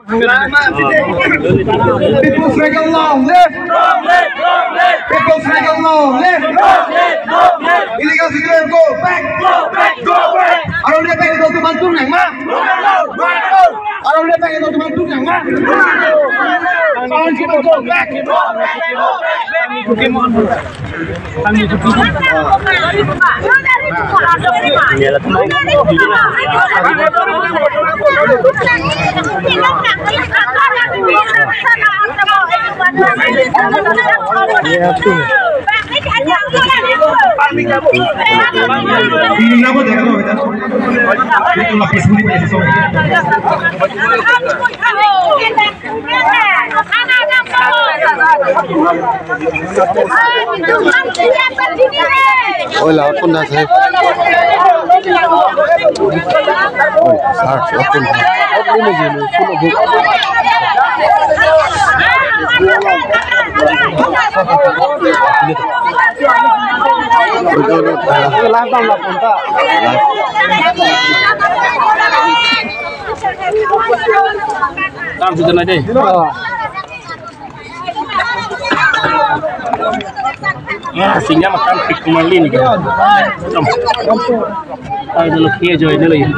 People's Dragon long live! People's Dragon long live! Illegal cigarette go back! Araw dia pengen itu bantu nang mah? Araw dia pengen itu bantu nang mah? Kawan kita go back! Hola, apa nak saya? Ya, singa makan pik kumalin gitu. Ay, dulu kia joy dulu ya.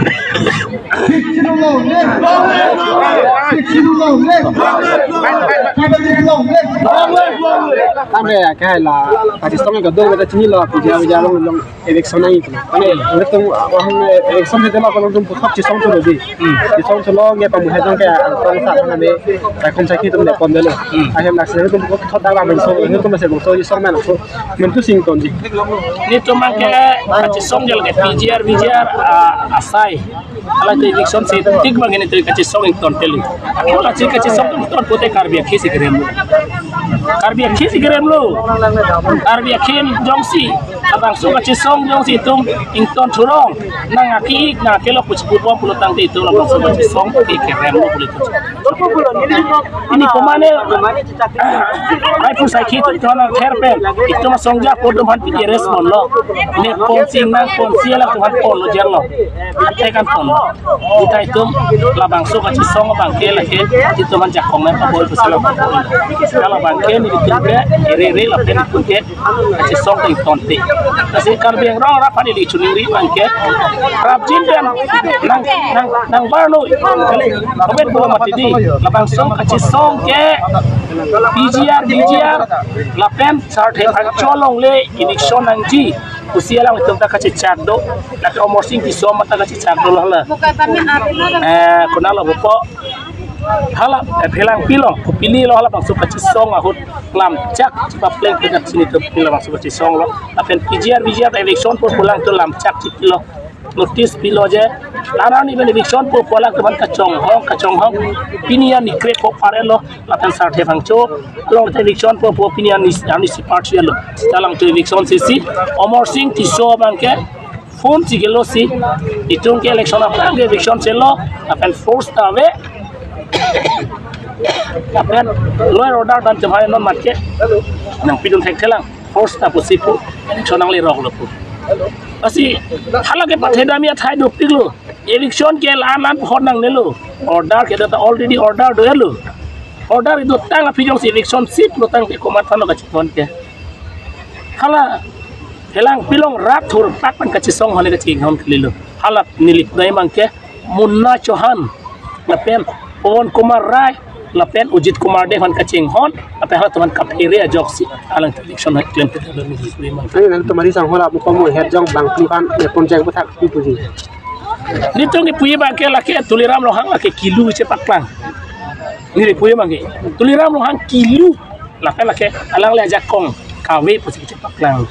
Kami ya kayak lah, kasih setengah kedua kita cini lah, pujian long election lagi tu. Kami itu orang election itu lah kalau jumpa kap cisong tu lebih, cisong tu long ya pamuh hidung kayak orang saat kami rekom sakit tu mereka pondel. Akhirnya nak sebenarnya tu bukan thot dalam bensong, itu tu masih bensong cisong mana tu, mentu singkong di. Ini tu makanya cisong jalan kayak PGR asai. Kalau tu election setik bagaimana tu cisong itu tonteli. Kalau cisong tu ton pote karbiak kisi kerem. Karbiak kisi kerem lo. Karbiak kin jongsi. Abang suka cisong jongsi itu ington turong. Nang aki nak kelo pucukupong pulutang itu abang suka cisong di kerem lo pulut. Ini pemane? Ay pun sakit itu anak terpen. Itu masong jak podom han PGRS lo. Ini ponsing nang ponsi lah tuhan pon lo jerlo. Kita kan pon. Kita itu labang suka cisong abang kela ke itu man jakong nang kabol pesalah. Kalau bangke ni ditunda ere lapen puket cisong ting tonte. Kasi karbiang rong rapan ini cuniri bangke. Rap jindan nang barno. Kabet bola mati di labang song cisong ke PGR lapen sarte colong le election nang ji. Usia lang itu tak kasih cardo, nak umur sing kisah mata kasih cardo lah. Kenal apa? Hala, pelang pilong, pilih lah langsung kasih song ahut lam cak, cepat play dengan sini tu pilih langsung kasih song lo. Tapi PGR election pun pulang tu lam cak cipilo, notice pilo je. Larang ni election pun pulang tu kacong hong, pinian ni krep pun parelo, tapi sarte bangco, long election pun pinian ni si party lo. Dalam tu election sisi, umur sing kisah bangke. Phone sigelo si, itong ke election apa? Election selo, tapi force tawe. Tapi lawyer order dan cemai non market, nang pidun sektelang force tak positif, conang lirok lepu. Asi halah ke patheda miat hai duk tiglo, election ke lan pohon nang nelo, order ke data already order doelo, order itu tang pidung si election sip lo tang ke komatan lo kacipon ke, halah helang pilong rat hur pakpan kacisong hone kacing kelilo, halah nilip dai mangke Munna Chauhan, lapen Pon Kumar Rai, lapen Ujit Kumar Devan kacing hon, apa hal teman kapiri ajoksi, alang election nak klaim kita dalam history man. Ini nanti mari sang hola bukan mu head jong bang klipan pon jang betak puji. Nito ni puye bangke lake tuliram lohang lake kilu cepak lang. Ni puye bangke tuliram lohang kilu, lake alang le jakong kawe pusi cepak lang.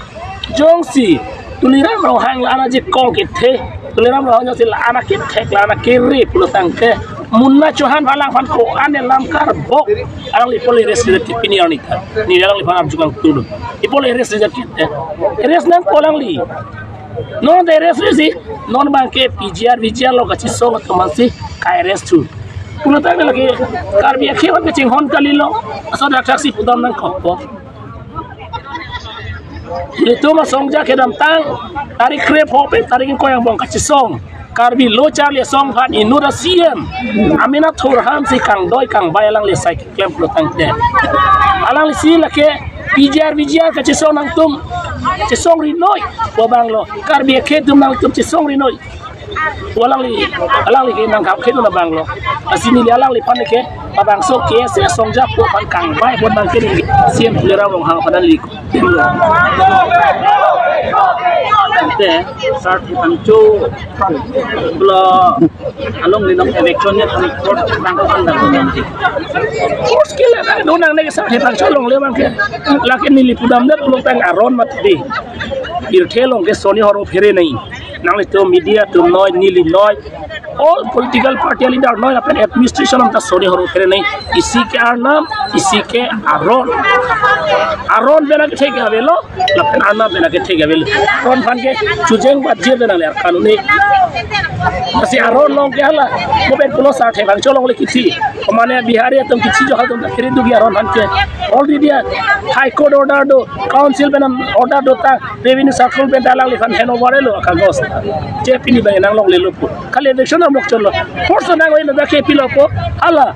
Jongsi tuliram lohang lana jakong kithe, tuliram lohang jongsi lana kithe lana kiri pulutang ke. Munna Chauhan balang fan ko ane lam karbok alang li poli res de opinion ni alang li fan juga tudu i poli res de res nang polang li non de res si non banke PGR lo kachi song temansi KRS tu pulo ta lagi karbi akhe wa ching hon kalilo aso da taxi pudam nang koppo itu masong ja ke dam tang tarik krep hope tarik ko yang bong kachi song karbi lo charlie song phan inura siem amina thur ham si kang doi kang bai alang le sai klem pro tang te alang si la ke PGR ka chisong nang tum chisong ri noi bo bang lo karbi ke tum nang tum chisong ri noi alang li ke nang khap ke tu na bang lo asini li alang li pan ke babang so ke se song ja po pan kang bai bon bang ke ni siem le ra wong hang padan li ko tem lo te start pangcho blo along ni nong election ni court bang ko kan court skill na do nang ne sa pangcho long le bang ke la ke ni li pudam net lo tang aron mat di ir thelong ke soni horo fere nahi nang le to media to noi nili noi all political party leader noi अपन administration हम ता सोने हरो करे नहीं इसी के नाम इसी के आरोन बेना के ठेके आवेलो अपन आना बेना के ठेके आवेलो कौन फान के चुजेंग बाजे बेना ले कानूनी बस आरोन लोग के हला मोबाइल पुलो 60 भाग चलो ले किसी माने बिहारी तुम किसी जो हाल तुम फिर दुगी आरोन फान के ऑलरेडी हाई कोर्ट ऑर्डर दो काउंसिल बेना ऑर्डर दोता रेवेन्यू सर्कल पे डाला ले फान हेनो वरेलो का गोस जेपीनी बेना नांग लोग ले लो खाली इलेक्शन हम लोग चलो फोर्स ना कोई ना के पिलो को हला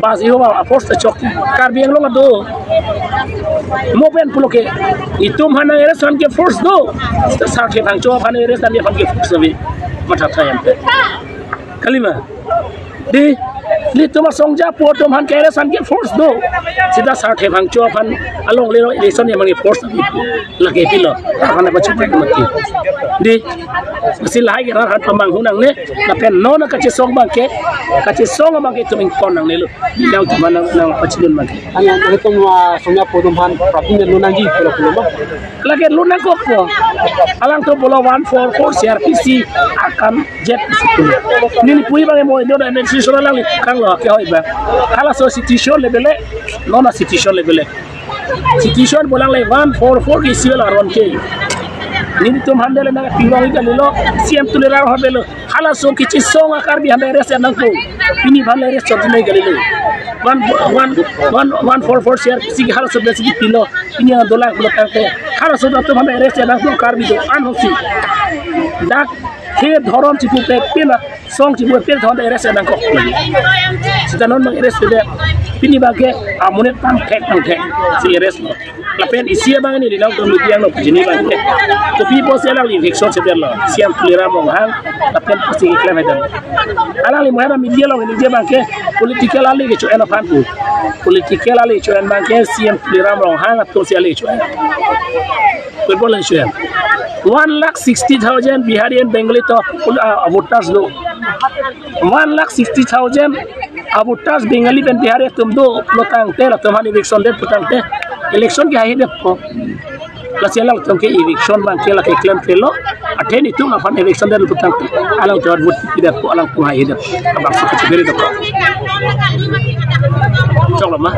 बस यो फोर्स चोक कार बिंग लोग दो मोबाइल पुलो के इतुम हना एरेसन के फोर्स दो 60 भाग चो फाने एरेसन ने फान के फोर्स भी मथा थायम पे कलिमा दी li tuma songja po tum han kere san ke force do sida 60 bang cho fan along le election ye mangi force lage pilo han ko chute mati di sil hai ran han pamang hunang ne na pen no na ka che song bang ke tum kon nang le lu di law tu man nang pachilun man anya ne tum songja po tum han propin lu nang ji pulo ba lage lu nang ko po alang to bolo 144 CRPC akan jet ni pui bang mo no na administration lang kang lo ke hoi ba kala so situation level non situation level situation bolang le 144 ki siel aron ke ni tum handele na pinong ga lilo CM tulera habelo kala so kichi song akar bi hame res nang ko ini bhale res chot nei galilo 144 share kisi kala so besi pilo ini dola ko karte kala so tum hame res nang ko kar bi do an hosi dak ke dhorom chipu pe pina song chipu pe dhon res nang ko sita non mang res de pini bage amunet tam thek si res no la pen isia bang ni dilaw to media no jini bang to people se la election se der la siam tulera mong hang la pen pasi ke klem hedan ala li mohara media lo ni je bang ke political ali ke cho ena fan pu political ali cho en bang ke siam tulera mong hang to se ali cho ko bolen cho 1,60,000 Bihari and Bengali to voters lo 1,60,000 voters Bengali and Bihari tum do lotang te la tumhan election de putang te election ki hai de ko la selang tum ke election bang ke la ke claim te lo ateni tum afan election de putang te alang jawab vote de ko alang ku hai de abang su ke beri de ko chalo ma